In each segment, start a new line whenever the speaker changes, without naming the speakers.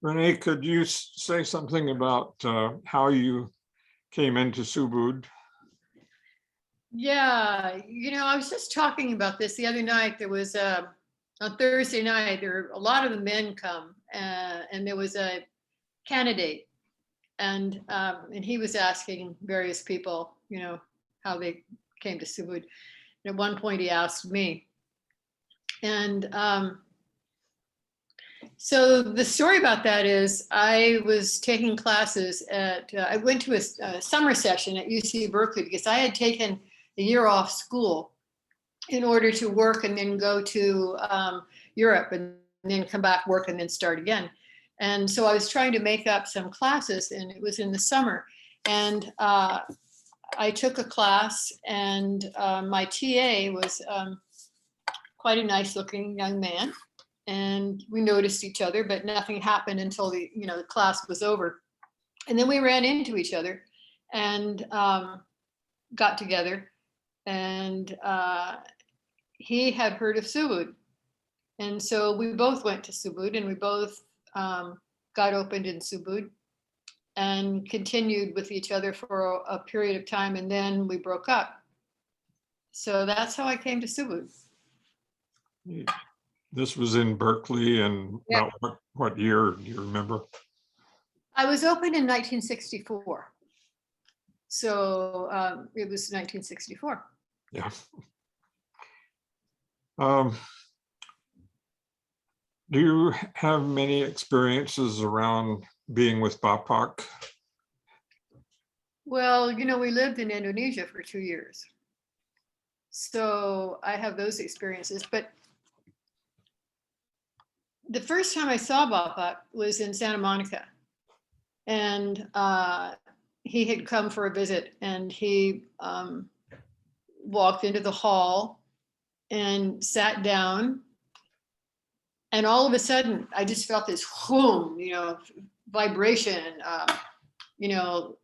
Renee, could you say something about how you came into Subud?
Yeah, I was just talking about this the other night. There was on Thursday night, there were a lot of the men come, and there was a candidate, and he was asking various people, how they came to Subud. And at one point, he asked me, and so the story about that is I was taking classes I went to a summer session at UC Berkeley because I had taken a year off school in order to work and then go to Europe and then come back, work, and then start again. And so I was trying to make up some classes, and it was in the summer. And I took a class, and my TA was quite a nice looking young man. And we noticed each other, but nothing happened until the class was over. And then we ran into each other and got together. And he had heard of Subud. And so we both went to Subud, and we both got opened in Subud and continued with each other for a period of time. And then we broke up. So that's how I came to Subud.
This was in Berkeley, and
Yeah.
about what year do you remember?
I was opened in 1964. So it was 1964.
Yeah. Do you have many experiences around being with Bapak?
Well, we lived in Indonesia for 2 years. So I have those experiences. But the first time I saw Bapak was in Santa Monica. And he had come for a visit, and he walked into the hall and sat down. And all of a sudden, I just felt this whoom, vibration,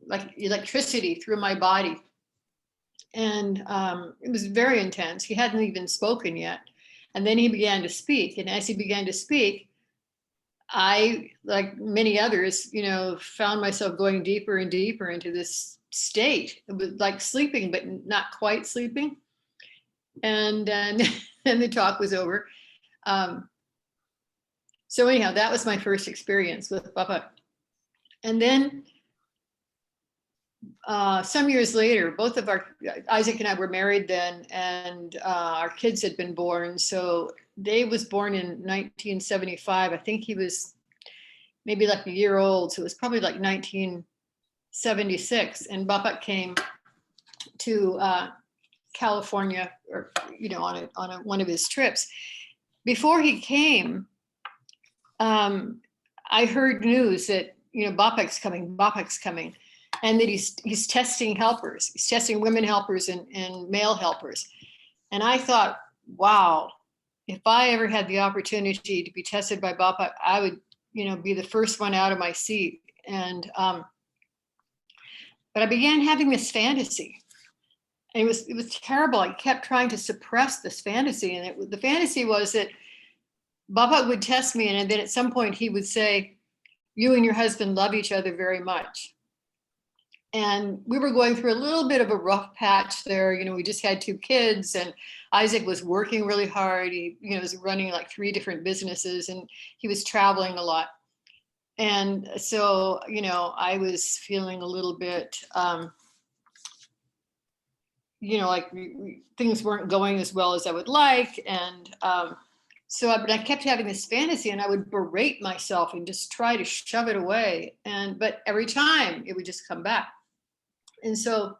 like electricity through my body. And it was very intense. He hadn't even spoken yet. And then he began to speak. And as he began to speak, I, like many others, found myself going deeper and deeper into this state. It was like sleeping, but not quite sleeping. And then the talk was over. So anyhow, that was my first experience with Bapak. And then some years later, both of Isaac and I were married then, and our kids had been born. So Dave was born in 1975. I think he was maybe like a year old. So it was probably like 1976. And Bapak came to California, or on one of his trips. Before he came, I heard news that Bapak's coming, and that he's testing helpers. He's testing women helpers and male helpers. And I thought, wow, if I ever had the opportunity to be tested by Bapak, I would be the first one out of my seat. And but I began having this fantasy. And it was terrible. I kept trying to suppress this fantasy, and the fantasy was that Bapak would test me, and then at some point he would say, "You and your husband love each other very much." And we were going through a little bit of a rough patch there. We just had 2 kids, and Isaac was working really hard. He, was running like 3 different businesses, and he was traveling a lot. And so, I was feeling a little bit, like things weren't going as well as I would like. And but I kept having this fantasy, and I would berate myself and just try to shove it away. But every time it would just come back. And so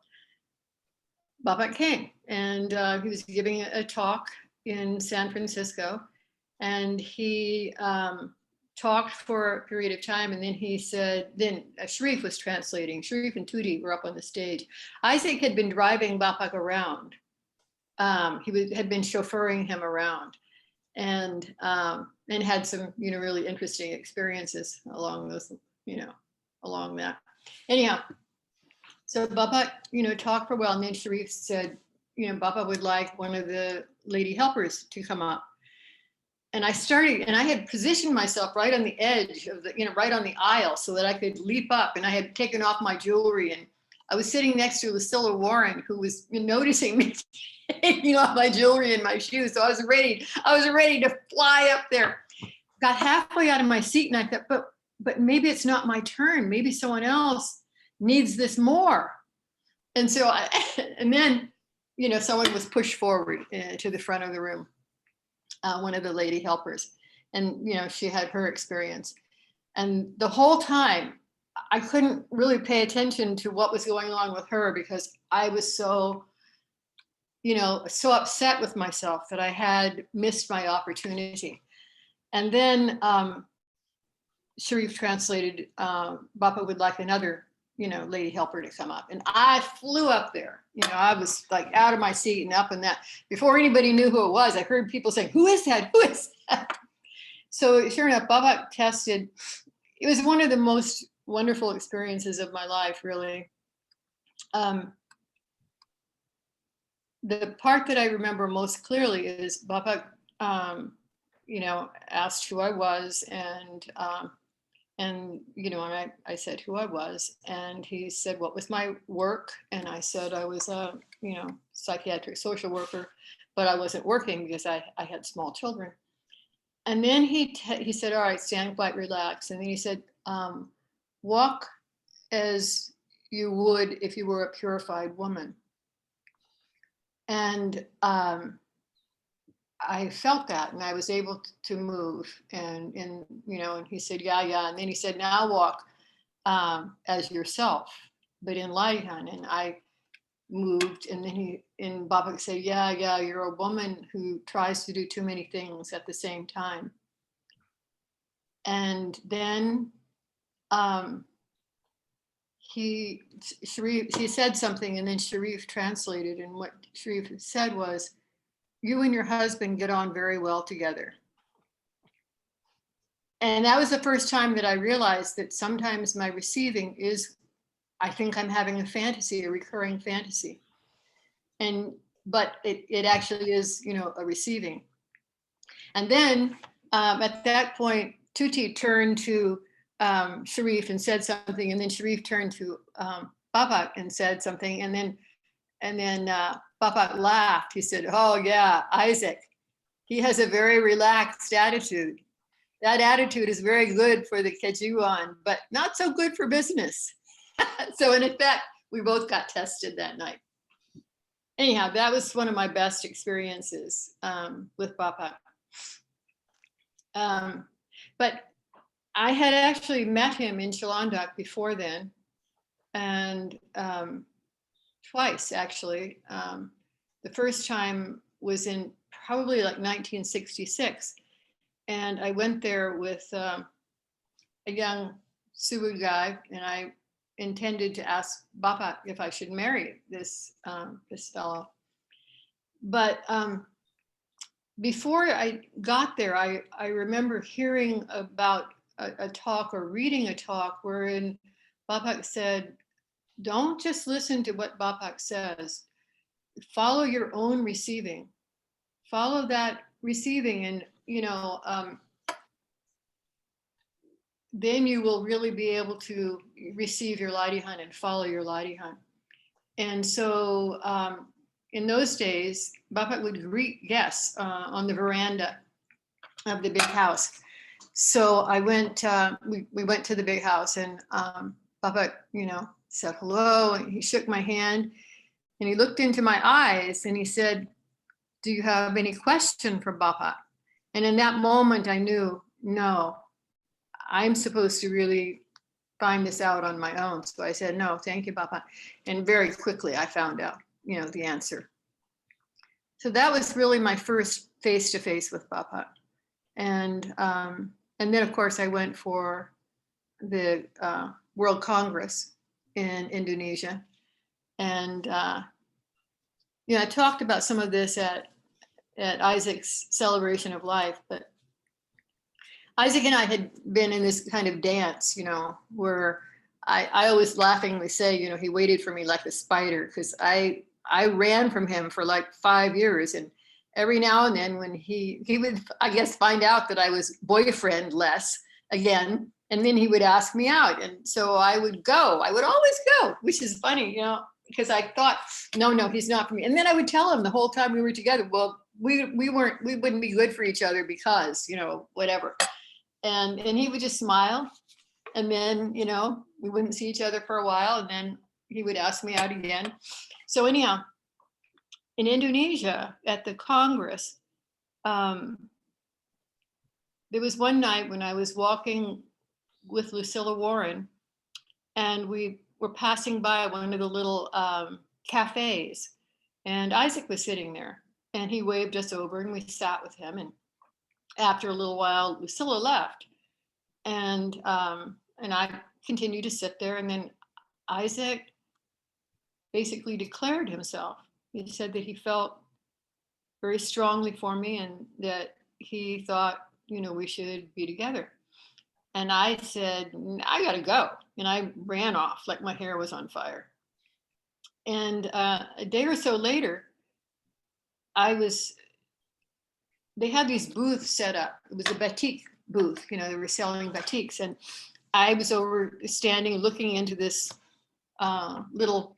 Bapak came, and he was giving a talk in San Francisco, and he talked for a period of time, and then he said, then Sharif was translating. Sharif and Tudi were up on the stage. Isaac had been driving Bapak around. He had been chauffeuring him around, and had some, really interesting experiences along those, along that. Anyhow, so Bapak, talked for a while, and then Sharif said, Bapak would like one of the lady helpers to come up. and I had positioned myself right on the edge of the, right on the aisle so that I could leap up, and I had taken off my jewelry, and I was sitting next to Lucilla Warren, who was noticing me taking off my jewelry and my shoes. So I was ready to fly up there. Got halfway out of my seat, and I thought, but maybe it's not my turn. Maybe someone else needs this more. And so, and then, someone was pushed forward to the front of the room, one of the lady helpers. And, she had her experience. And the whole time, I couldn't really pay attention to what was going on with her because I was so upset with myself that I had missed my opportunity. And then Sharif translated, Bapak would like another, lady helper to come up. And I flew up there. I was like out of my seat and up in that. Before anybody knew who it was, I heard people saying, who is that? Who is that? So sure enough, Bapak tested. It was one of the most wonderful experiences of my life, really. The part that I remember most clearly is Bapak, asked who I was, and I said who I was, and he said, what was my work? And I said I was a, psychiatric social worker, but I wasn't working because I had small children. And then he said, all right, stand quiet, relax. And then he said, walk as you would if you were a purified woman. And I felt that, and I was able to move, and he said, yeah. And then he said, now walk as yourself, but in Laihan. And I moved, and then Bapak said, yeah, you're a woman who tries to do too many things at the same time. And then he said something, and then Sharif translated, and what Sharif said was, you and your husband get on very well together. And that was the first time that I realized that sometimes my receiving is, I think I'm having a fantasy, a recurring fantasy. But it actually is, a receiving. And then at that point, Tuti turned to Sharif and said something, and then Sharif turned to Bapak and said something, and then Bapak laughed. He said, oh yeah, Isaac, he has a very relaxed attitude. That attitude is very good for the Kejuan, but not so good for business. So in effect, we both got tested that night. Anyhow, that was one of my best experiences with Bapak. But I had actually met him in Chalandak before then, and twice actually. The first time was in probably like 1966, and I went there with a young Subud guy, and I intended to ask Bapak if I should marry this fellow. But before I got there, I remember hearing about a talk or reading a talk wherein Bapak said, don't just listen to what Bapak says, follow your own receiving, follow that receiving, and then you will really be able to receive your Ladihan and follow your Ladihan. And so in those days, Bapak would greet guests on the veranda of the big house. So I went, we went to the big house, and Bapak, said hello, and he shook my hand, and he looked into my eyes, and he said, do you have any question for Bapak? And in that moment, I knew, no, I'm supposed to really find this out on my own. So I said, no, thank you, Bapak. And very quickly, I found out, the answer. So that was really my first face-to-face with Bapak. And then, of course, I went for the World Congress in Indonesia. And, I talked about some of this at Isaac's celebration of life, but Isaac and I had been in this kind of dance, where I always laughingly say, he waited for me like a spider, because I ran from him for like 5 years. And every now and then when he would, I guess, find out that I was boyfriendless again, and then he would ask me out. And so I would go. I would always go, which is funny, you know, because I thought, no, he's not for me. And then I would tell him the whole time we were together, well, we wouldn't be good for each other because, you know, whatever. And he would just smile. And then, you know, we wouldn't see each other for a while. And then he would ask me out again. So anyhow, in Indonesia at the Congress, there was one night when I was walking with Lucilla Warren, and we were passing by one of the little cafes, and Isaac was sitting there, and he waved us over, and we sat with him. And after a little while, Lucilla left, and I continued to sit there. And then Isaac basically declared himself. He said that he felt very strongly for me, and that he thought, you know, we should be together. And I said, I gotta go. And I ran off like my hair was on fire. And a day or so later, they had these booths set up. It was a batik booth, you know, they were selling batiks. And I was over standing looking into this little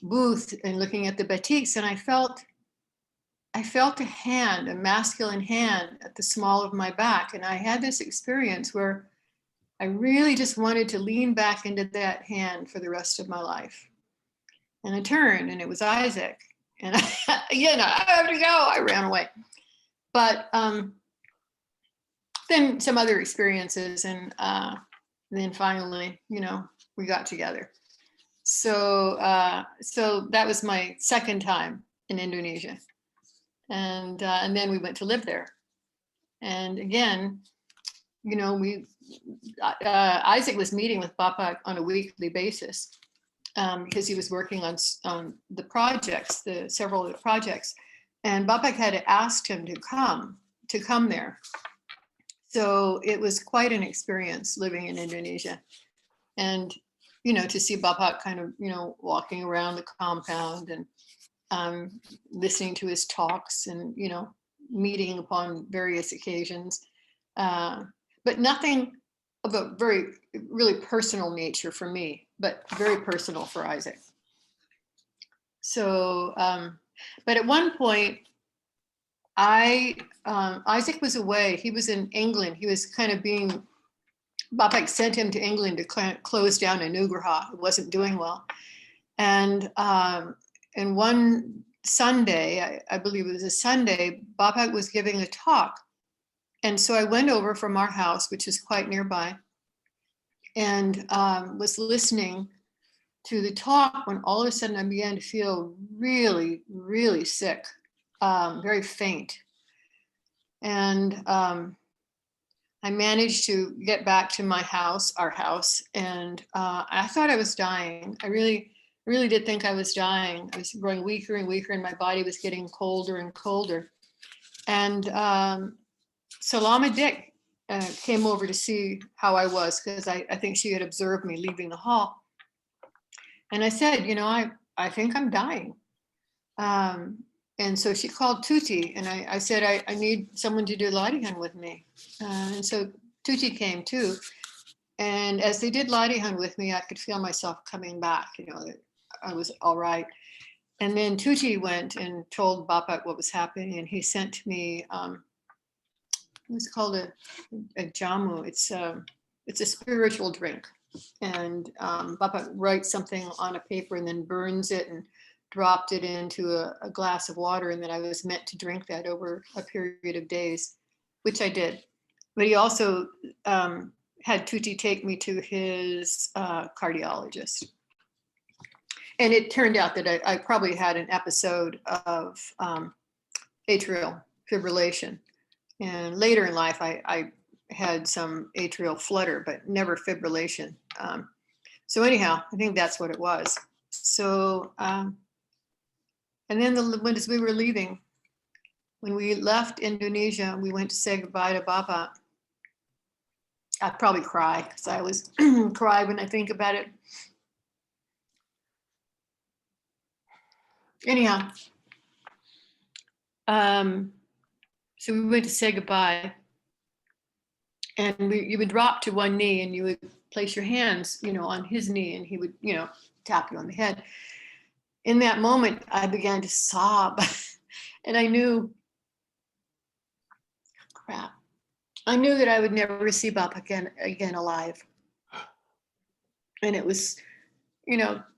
booth and looking at the batiks, and I felt a hand, a masculine hand at the small of my back. And I had this experience where I really just wanted to lean back into that hand for the rest of my life. And I turned, and it was Isaac. And I have to go. I ran away. But then some other experiences, and then finally, you know, we got together. So that was my second time in Indonesia. And then we went to live there. And again, you know, Isaac was meeting with Bapak on a weekly basis because he was working on the projects, several of the projects. And Bapak had asked him to come there. So it was quite an experience living in Indonesia. And, you know, to see Bapak kind of, you know, walking around the compound and listening to his talks and, you know, meeting upon various occasions, but nothing of a really personal nature for me, but very personal for Isaac. So, but at one point, Isaac was away. He was in England. He was kind of Bapak sent him to England to close down a Nugraha. It wasn't doing well. And one Sunday, I believe it was a Sunday, Bapak was giving a talk. And so I went over from our house, which is quite nearby, and was listening to the talk when all of a sudden I began to feel really, really sick, very faint. And I managed to get back to my house, our house, and I thought I was dying. I really did think I was dying. I was growing weaker and weaker, and my body was getting colder and colder. And Salama Dick came over to see how I was, because I think she had observed me leaving the hall. And I said, you know, I think I'm dying. And so she called Tuti, and I said, I need someone to do latihan with me. And so Tuti came too. And as they did latihan with me, I could feel myself coming back, you know, that I was all right. And then Tuti went and told Bapak what was happening, and he sent me, it was called a jamu. It's a spiritual drink. And Bapak writes something on a paper and then burns it and dropped it into a glass of water, and then I was meant to drink that over a period of days, which I did. But he also had Tuti take me to his cardiologist. And it turned out that I probably had an episode of atrial fibrillation. And later in life, I had some atrial flutter, but never fibrillation. So anyhow, I think that's what it was. So, and then as we were leaving, when we left Indonesia, we went to say goodbye to Bapak. I'd probably cry, because I always cry when I think about it. Anyhow, So we went to say goodbye, and you would drop to one knee and you would place your hands, on his knee, and he would, tap you on the head. In that moment, I began to sob, and I knew, crap, I knew that I would never see Bapak again alive. And it was,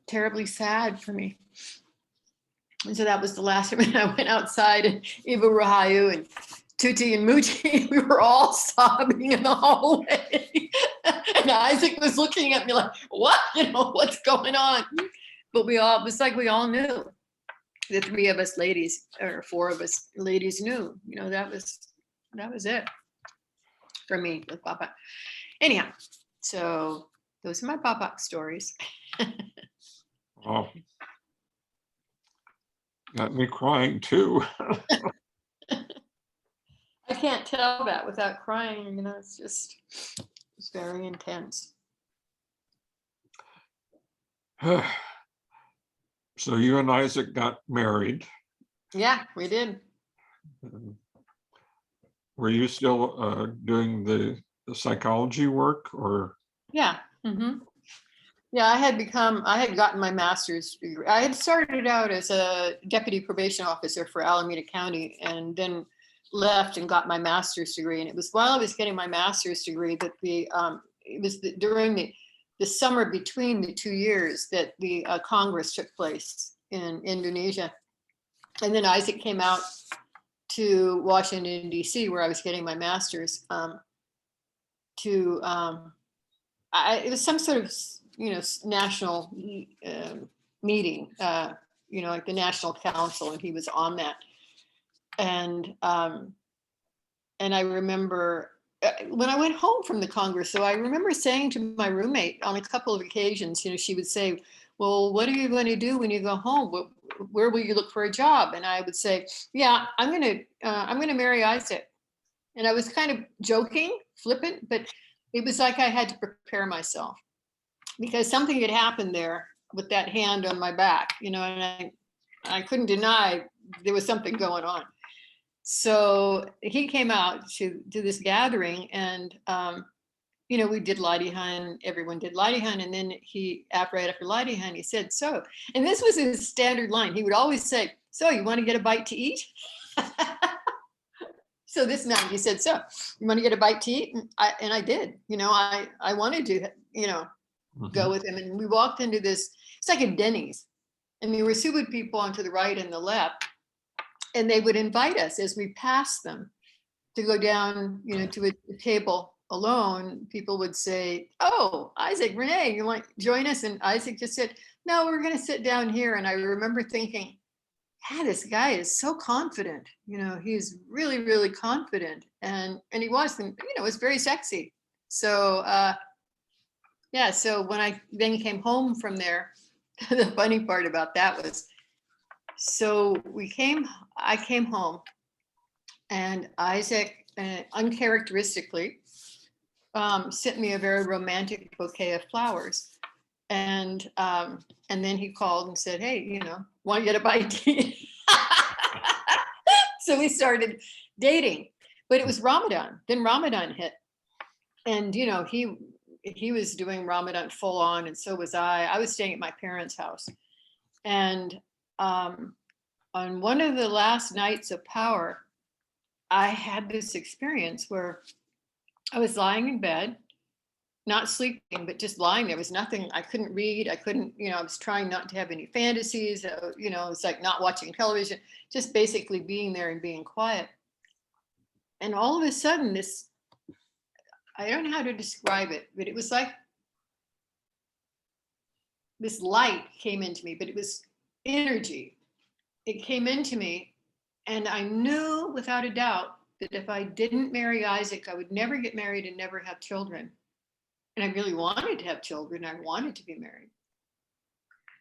terribly sad for me. And so that was the last time. And I went outside, and Ibu Rahayu and Tuti and Muti, we were all sobbing in the hallway. And Isaac was looking at me like, what? What's going on? But it was like we all knew. The three of us ladies, or four of us ladies knew, that was it for me with Bapak. Anyhow, so those are my Bapak stories.
Oh, got me crying too.
I can't tell that without crying, it's very intense.
So you and Isaac got married.
Yeah, we did.
Were you still doing the psychology work, or?
Yeah. Mm-hmm. Yeah, I had gotten my master's degree. I had started out as a deputy probation officer for Alameda County, and then left and got my master's degree. And it was while I was getting my master's degree that it was during the summer between the 2 years that the Congress took place in Indonesia. And then Isaac came out to Washington, D.C., where I was getting my master's, it was some sort of, national meeting, like the National Council, and he was on that. And I remember when I went home from the Congress, so I remember saying to my roommate on a couple of occasions, she would say, well, what are you going to do when you go home? Where will you look for a job? And I would say, yeah, I'm going to marry Isaac. And I was kind of joking, flippant, but it was like I had to prepare myself because something had happened there with that hand on my back, and I couldn't deny there was something going on. So he came out to this gathering, and we did Ladihan, everyone did Ladihan, and then right after Ladihan, he said, so, and this was his standard line. He would always say, so you want to get a bite to eat? So this night he said, so you want to get a bite to eat? And I did, I wanted to, go with him. And we walked into this, it's like a Denny's, and there were Subud people on to the right and the left. And they would invite us as we passed them to go down, to a table alone. People would say, oh, Isaac, Renee, you want to join us? And Isaac just said, no, we're going to sit down here. And I remember thinking, this guy is so confident. He's really, really confident. And he was, and, it was very sexy. So, so when I then came home from there, the funny part about that was, so I came home, and Isaac uncharacteristically sent me a very romantic bouquet of flowers. And then he called and said, hey, want to get a bite to eat? So we started dating, but it was Ramadan. Then Ramadan hit, and, he was doing Ramadan full on, and so was I. I was staying at my parents' house. And on one of the last nights of power, I had this experience where I was lying in bed, not sleeping, but just lying. There was nothing. I couldn't read. I couldn't, I was trying not to have any fantasies. It's like not watching television, just basically being there and being quiet. And all of a sudden, I don't know how to describe it, but it was like this light came into me, but it was energy. It came into me, and I knew without a doubt that if I didn't marry Isaac, I would never get married and never have children. And I really wanted to have children. I wanted to be married.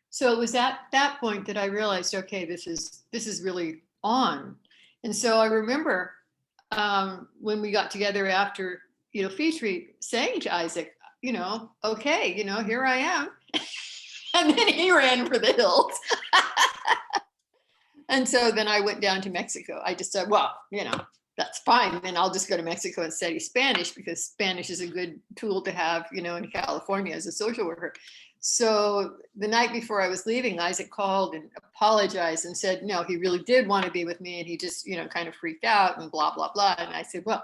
So it was at that point that I realized, okay, this is really on. And so I remember when we got together after, Fitri, saying to Isaac, okay, here I am. And then he ran for the hills. And so then I went down to Mexico. I just said, well, that's fine. Then I'll just go to Mexico and study Spanish, because Spanish is a good tool to have, in California as a social worker. So the night before I was leaving, Isaac called and apologized and said, no, he really did want to be with me. And he just, kind of freaked out and blah, blah, blah. And I said, well,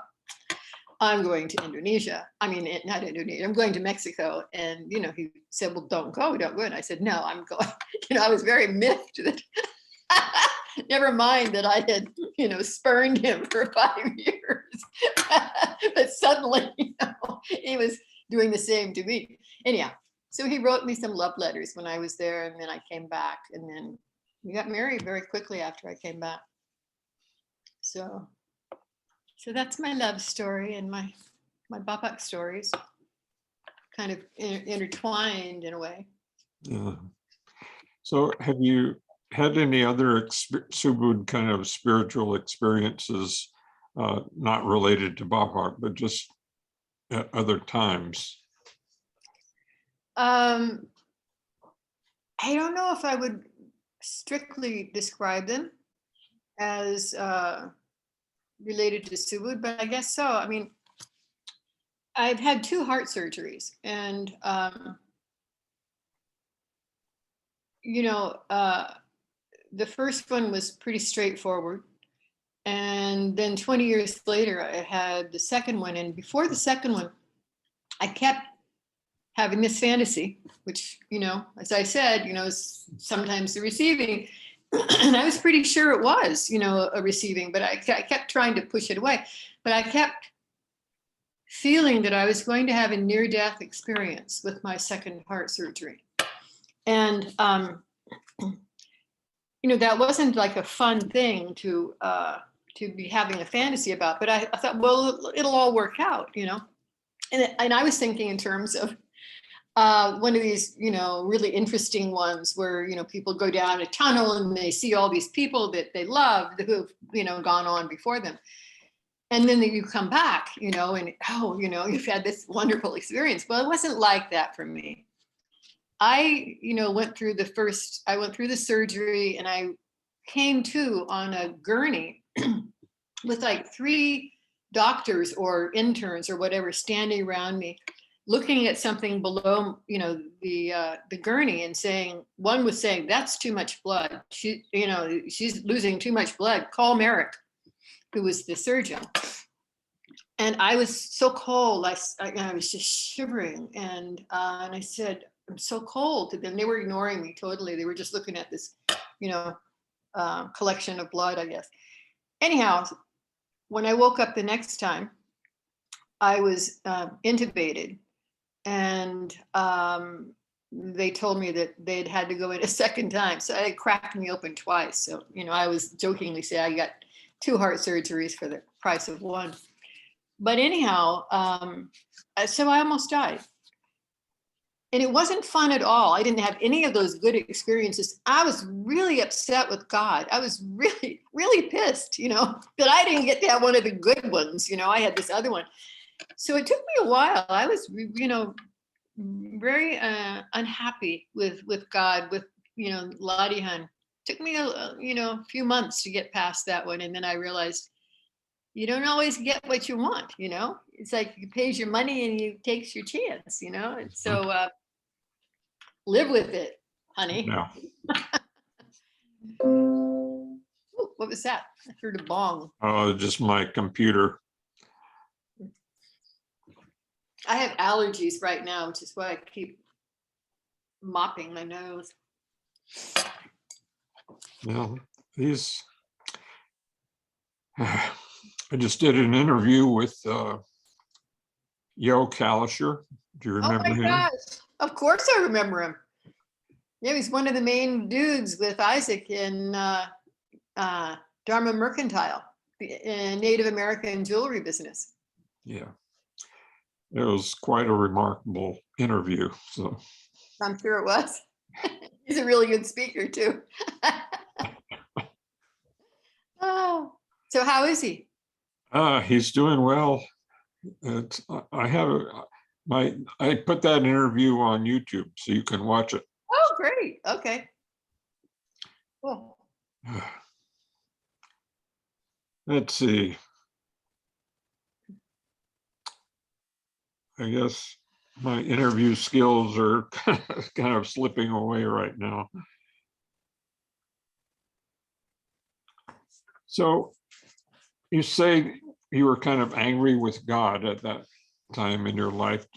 I'm going to Indonesia. I mean, not Indonesia, I'm going to Mexico. And, he said, well, don't go. And I said, no, I'm going. I was very miffed that never mind that I had, spurned him for 5 years. But suddenly, he was doing the same to me. Anyhow, so he wrote me some love letters when I was there, and then I came back, and then we got married very quickly after I came back. So that's my love story, and my Bapak stories kind of intertwined in a way.
Yeah. So have you had any other Subud kind of spiritual experiences, not related to Bapak, but just at other times?
I don't know if I would strictly describe them as related to Subud, but I guess so. I mean, I've had 2 heart surgeries, and the first one was pretty straightforward, and then 20 years later I had the second one, and before the second one I kept having this fantasy, which, as I said, is sometimes the receiving. And I was pretty sure it was, a receiving, but I kept trying to push it away. But I kept feeling that I was going to have a near-death experience with my second heart surgery. And, that wasn't like a fun thing to be having a fantasy about. But I thought, well, it'll all work out, And I was thinking in terms of one of these, really interesting ones where, people go down a tunnel and they see all these people that they love who've, gone on before them. And then you come back, and, you've had this wonderful experience. Well, it wasn't like that for me. I, went through the surgery, and I came to on a gurney with like 3 doctors or interns or whatever standing around me, looking at something below, the gurney, and saying, one was saying, that's too much blood. She's losing too much blood. Call Merrick, who was the surgeon. And I was so cold. I was just shivering. And I said, I'm so cold to them. They were ignoring me totally. They were just looking at this, collection of blood, I guess. Anyhow, when I woke up the next time, I was intubated. And they told me that they'd had to go in a second time. So they cracked me open twice. So, I was jokingly say I got 2 heart surgeries for the price of 1. But anyhow, so I almost died. And it wasn't fun at all. I didn't have any of those good experiences. I was really upset with God. I was really, really pissed, that I didn't get to have one of the good ones. I had this other one. So it took me a while. I was, very unhappy with God, with, Ladihan. Took me a few months to get past that one. And then I realized you don't always get what you want, It's like you pays your money and you takes your chance, And so live with it, honey.
Yeah.
Ooh, what was that? I heard a bong.
Just my computer.
I have allergies right now, which is why I keep mopping my nose.
Well, I just did an interview with Yo Kalisher. Do you remember him?
Oh my gosh. Of course I remember him. Yeah, he's one of the main dudes with Isaac in Dharma Mercantile, the Native American jewelry business.
Yeah. It was quite a remarkable interview. So
I'm sure it was. He's a really good speaker too. Oh, so how is he?
He's doing well. I put that interview on YouTube so you can watch it.
Oh, great. Okay. Cool.
Let's see. I guess my interview skills are kind of slipping away right now. So you say you were kind of angry with God at that time in your life.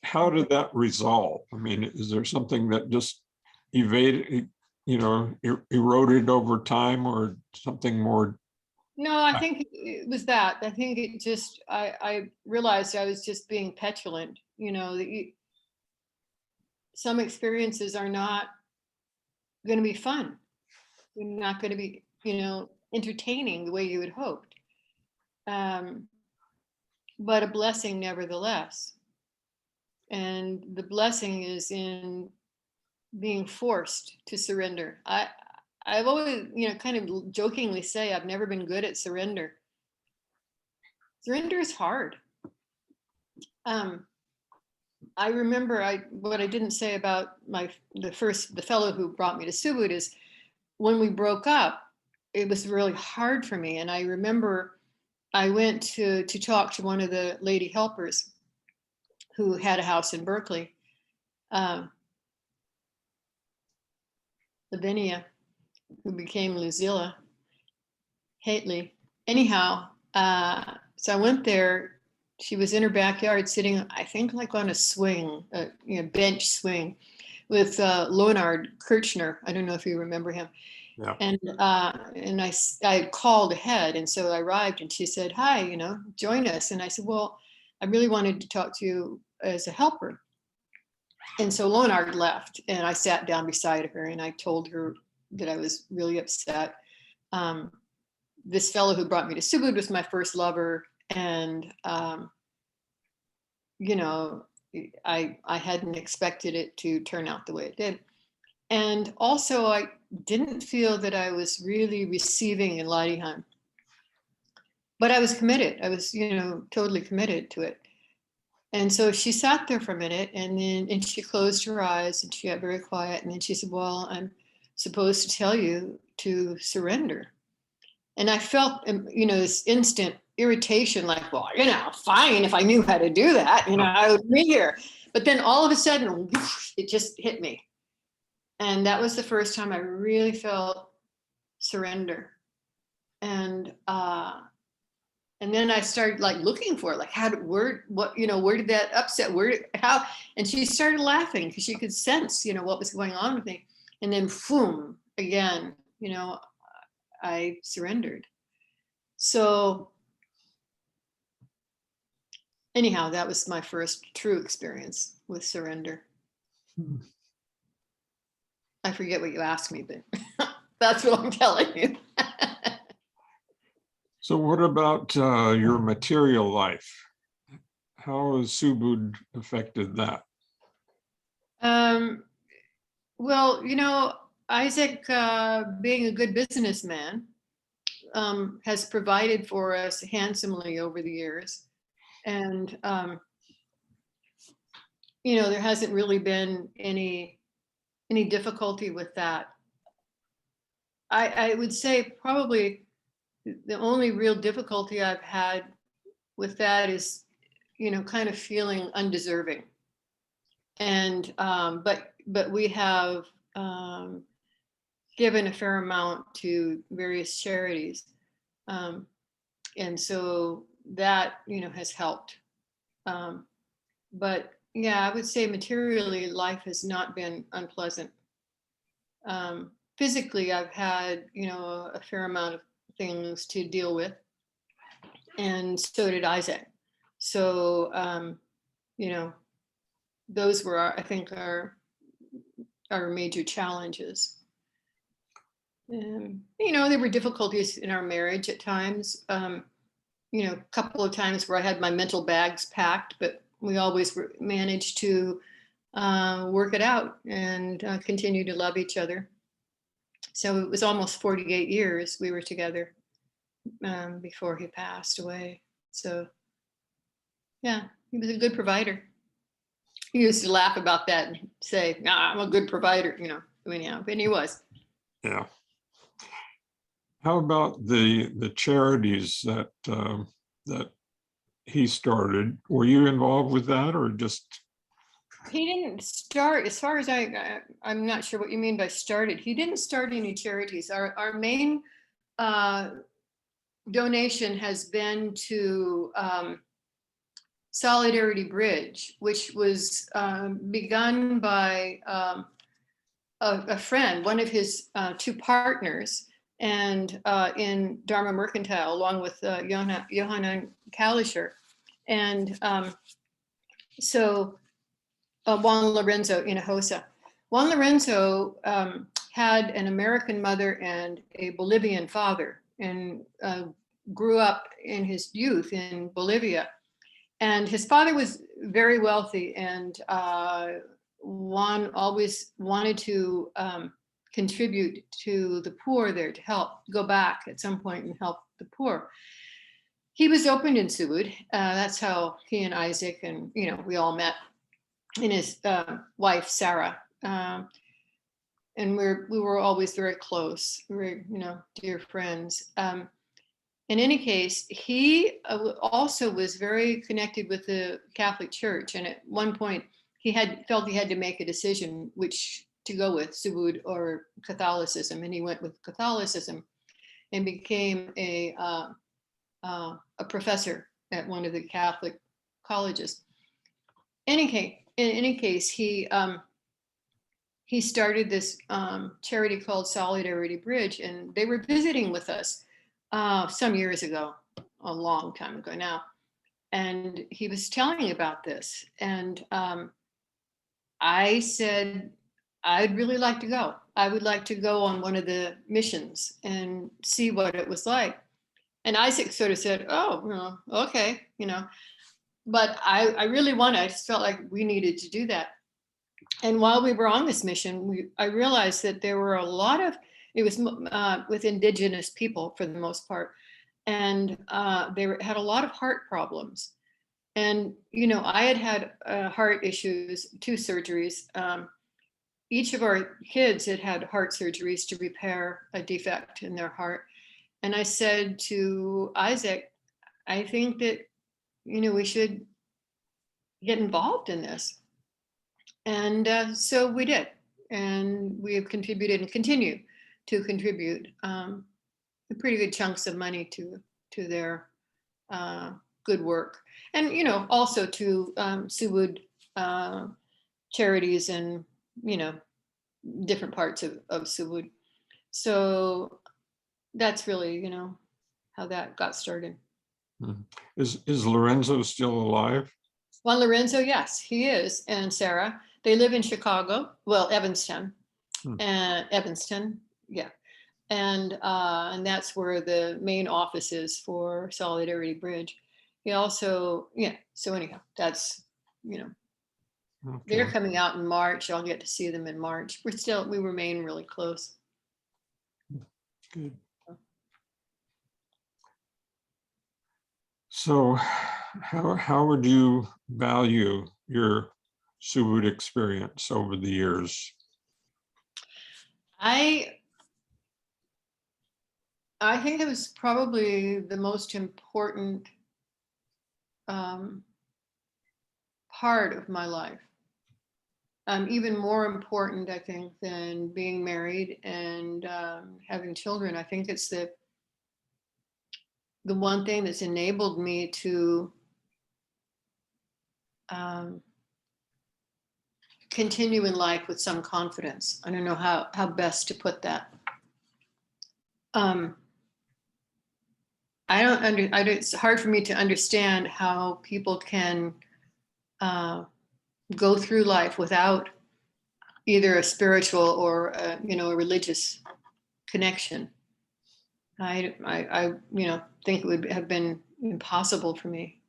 How did that resolve? I mean, is there something that just evaded, eroded over time, or something more?
No, I think it was that. I think it just, I realized I was just being petulant, that some experiences are not going to be fun. They're not going to be, entertaining the way you had hoped. But a blessing nevertheless. And the blessing is in being forced to surrender. I've always, kind of jokingly say I've never been good at surrender. Surrender is hard. I remember what I didn't say about the fellow who brought me to Subud is when we broke up, it was really hard for me. And I remember I went to talk to one of the lady helpers who had a house in Berkeley, Lavinia, who became Lucilla Hately. Anyhow, so I went there. She was in her backyard sitting, I think, like on a swing, bench swing with Leonard Kirchner. I don't know if you remember him.
Yeah.
And I had called ahead. And so I arrived and she said, hi, join us. And I said, well, I really wanted to talk to you as a helper. And so Leonard left and I sat down beside her and I told her that I was really upset. This fellow who brought me to Subud was my first lover. And, I hadn't expected it to turn out the way it did. And also I didn't feel that I was really receiving in Ladihan, but I was committed. I was, totally committed to it. And so she sat there for a minute and she closed her eyes and she got very quiet. And then she said, well, I'm supposed to tell you to surrender. And I felt, this instant irritation, like, well, fine, if I knew how to do that, I would be here. But then all of a sudden, it just hit me. And that was the first time I really felt surrender. And then I started like looking for it, like where did that upset, how? And she started laughing because she could sense, what was going on with me. And then boom, again, I surrendered. So anyhow, that was my first true experience with surrender. I forget what you asked me, but that's what I'm telling you.
So what about your material life? How has Subud affected that?
Well, Isaac, being a good businessman, has provided for us handsomely over the years. And, there hasn't really been any difficulty with that. I would say probably the only real difficulty I've had with that is, kind of feeling undeserving. And, but we have given a fair amount to various charities. And so that, has helped. But yeah, I would say materially life has not been unpleasant. Physically, I've had, a fair amount of things to deal with. And so did Isaac. So, those were, I think, our major challenges. There were difficulties in our marriage at times. A couple of times where I had my mental bags packed, but we always managed to work it out and continue to love each other. So it was almost 48 years we were together before he passed away. So yeah, he was a good provider. He used to laugh about that and say, nah, I'm a good provider, anyhow, and he was.
Yeah. How about the charities that that he started? Were you involved with that, or just?
He didn't start, as far as I'm not sure what you mean by started. He didn't start any charities. Our main donation has been to Solidarity Bridge, which was begun by a friend, one of his two partners, and in Dharma Mercantile, along with Johanna Kalischer. And so Juan Lorenzo Hinojosa. Juan Lorenzo had an American mother and a Bolivian father, and grew up in his youth in Bolivia. And his father was very wealthy, and Juan always wanted to contribute to the poor there, to help go back at some point and help the poor. He was opened in Subud. That's how he and Isaac and, we all met, and his wife, Sarah. And we were always very close. We were, dear friends. In any case, he also was very connected with the Catholic Church. And at one point, he felt he had to make a decision which to go with, Subud or Catholicism. And he went with Catholicism and became a professor at one of the Catholic colleges. In any case, he started this charity called Solidarity Bridge, and they were visiting with us some years ago, a long time ago now. And he was telling me about this. And I said, I'd really like to go. I would like to go on one of the missions and see what it was like. And Isaac sort of said, oh, well, okay, but I really wanted, I just felt like we needed to do that. And while we were on this mission, I realized that there were a lot of, it was with indigenous people for the most part. And they had a lot of heart problems. And, I had heart issues, 2 surgeries. Each of our kids had heart surgeries to repair a defect in their heart. And I said to Isaac, I think that, we should get involved in this. And so we did. And we have contributed and continue to contribute pretty good chunks of money to their good work. And, also to Subud charities and, different parts of Subud. So that's really, how that got started.
Is Lorenzo still alive?
Juan Lorenzo, yes, he is. And Sarah, they live in Chicago. Well, Evanston. Evanston, yeah. And that's where the main office is for Solidarity Bridge. He also, so anyhow, that's,
Okay.
They're coming out in March. I'll get to see them in March. We remain really close.
Good. So how would you value your Subud experience over the years?
I think it was probably the most important part of my life. Even more important, I think, than being married and having children. I think it's the one thing that's enabled me to continue in life with some confidence. I don't know how best to put that. It's hard for me to understand how people can go through life without either a spiritual or a religious connection. I think it would have been impossible for me.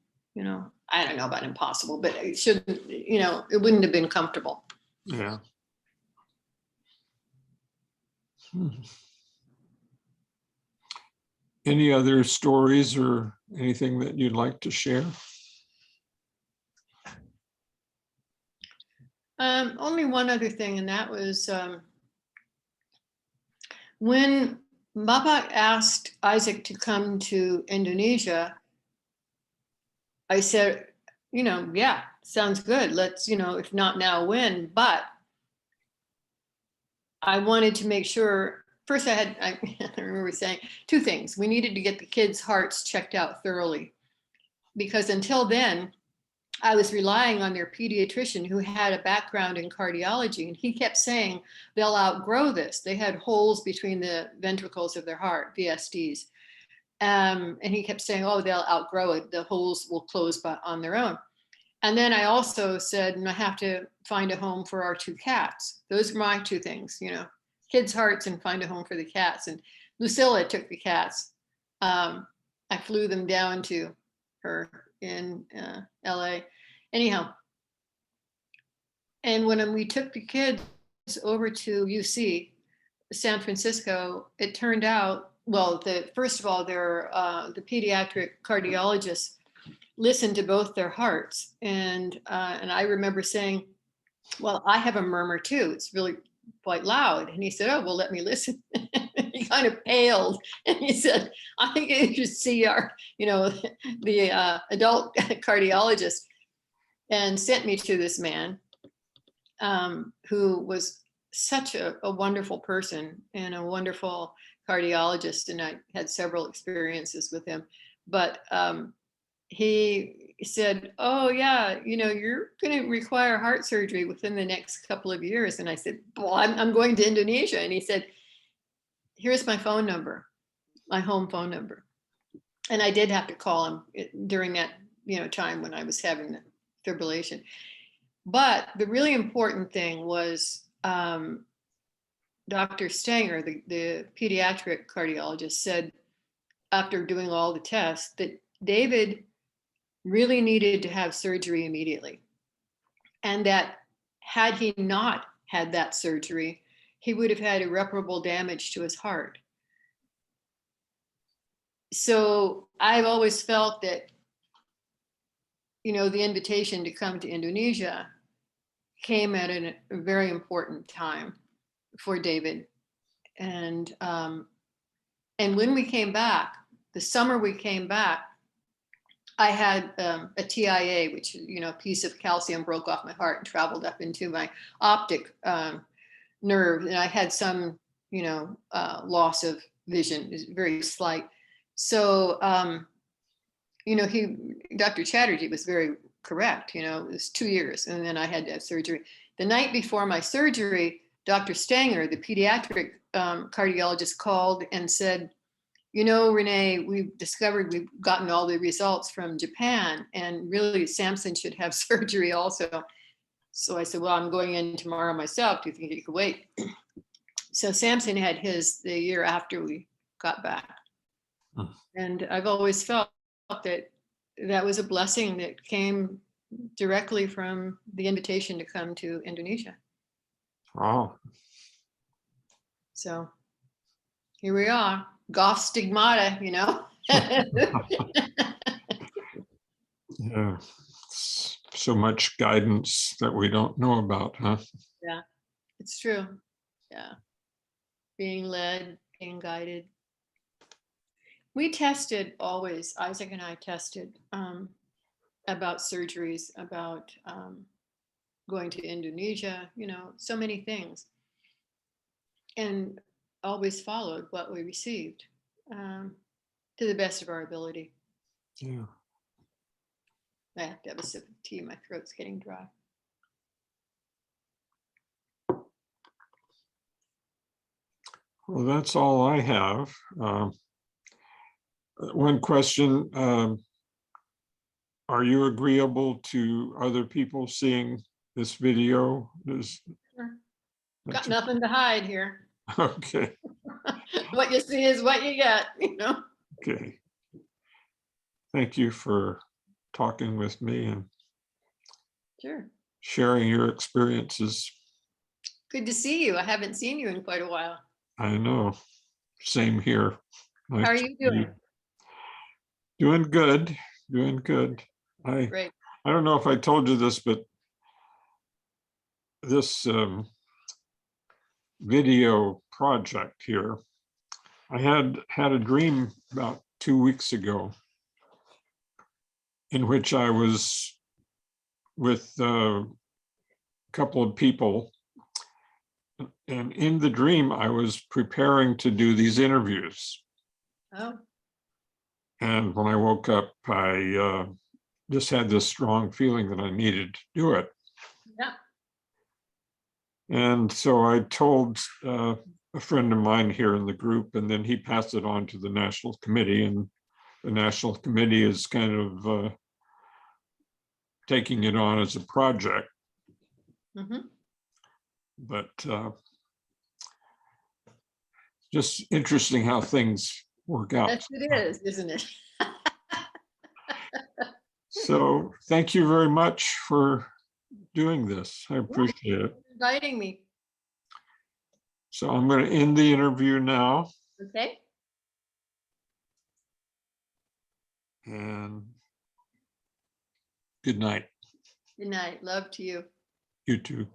I don't know about impossible, but it shouldn't. It wouldn't have been comfortable.
Yeah. Any other stories or anything that you'd like to share?
Only one other thing, and that was when Bapak asked Isaac to come to Indonesia, I said, yeah, sounds good. Let's, if not now, when? But I wanted to make sure, first I remember saying two things. We needed to get the kids' hearts checked out thoroughly, because until then, I was relying on their pediatrician who had a background in cardiology. And he kept saying, they'll outgrow this. They had holes between the ventricles of their heart, VSDs. And he kept saying, oh, they'll outgrow it. The holes will close on their own. And then I also said, and I have to find a home for our two cats. Those are my two things, kids' hearts and find a home for the cats. And Lucilla took the cats. I flew them down to her in LA. Anyhow, and when we took the kids over to UC, San Francisco, it turned out, well, first of all, the pediatric cardiologist listened to both their hearts. And I remember saying, well, I have a murmur too. It's really quite loud. And he said, oh, well, let me listen. He kind of paled and he said, I think you should see our, the adult cardiologist, and sent me to this man who was such a wonderful person and a wonderful cardiologist. And I had several experiences with him, but he said, oh yeah, you're going to require heart surgery within the next couple of years. And I said, well, I'm going to Indonesia. And he said, here's my phone number, my home phone number. And I did have to call him during that, time when I was having the fibrillation. But the really important thing was Dr. Stanger, the pediatric cardiologist, said after doing all the tests that David really needed to have surgery immediately. And that had he not had that surgery, he would have had irreparable damage to his heart. So I've always felt that, the invitation to come to Indonesia came at a very important time for David. And when we came back, the summer we came back, I had a TIA, which, a piece of calcium broke off my heart and traveled up into my optic nerve. And I had some, loss of vision, it was very slight. So, Dr. Chatterjee was very correct, it was 2 years and then I had to have surgery. The night before my surgery, Dr. Stanger, the pediatric cardiologist, called and said, Renee, we've discovered we've gotten all the results from Japan and really Samson should have surgery also. So I said, well, I'm going in tomorrow myself. Do you think you could wait? So Samson had his the year after we got back. And I've always felt that that was a blessing that came directly from the invitation to come to Indonesia.
Wow.
So here we are. Goff stigmata,
Yeah. So much guidance that we don't know about, huh?
Yeah, it's true. Yeah. Being led, being guided. We tested always, Isaac and I tested about surgeries, about going to Indonesia, so many things. And always followed what we received to the best of our ability.
Yeah.
I have to have a sip of tea. My throat's getting dry.
Well, that's all I have. One question, are you agreeable to other people seeing this video?
Sure. Got nothing to hide here.
Okay.
What you see is what you get,
Okay. Thank you for talking with me and
Sure.
sharing your experiences.
Good to see you. I haven't seen you in quite a while.
I know. Same here. Nice
How are
to
you
see
doing?
Doing good. Doing good.
Great.
I don't know if I told you this, but this video project here I had a dream about 2 weeks ago in which I was with a couple of people. And in the dream, I was preparing to do these interviews.
Oh,
And when I woke up, I just had this strong feeling that I needed to do it.
yeah.
And so I told a friend of mine here in the group, and then he passed it on to the National Committee. And the National Committee is kind of taking it on as a project.
Mhm.
But just interesting how things work out.
Yes, it is, isn't it?
So thank you very much for doing this. I appreciate it.
Inviting me.
So I'm going to end the interview now,
Okay.
and good night.
Good night. Love to you.
You too.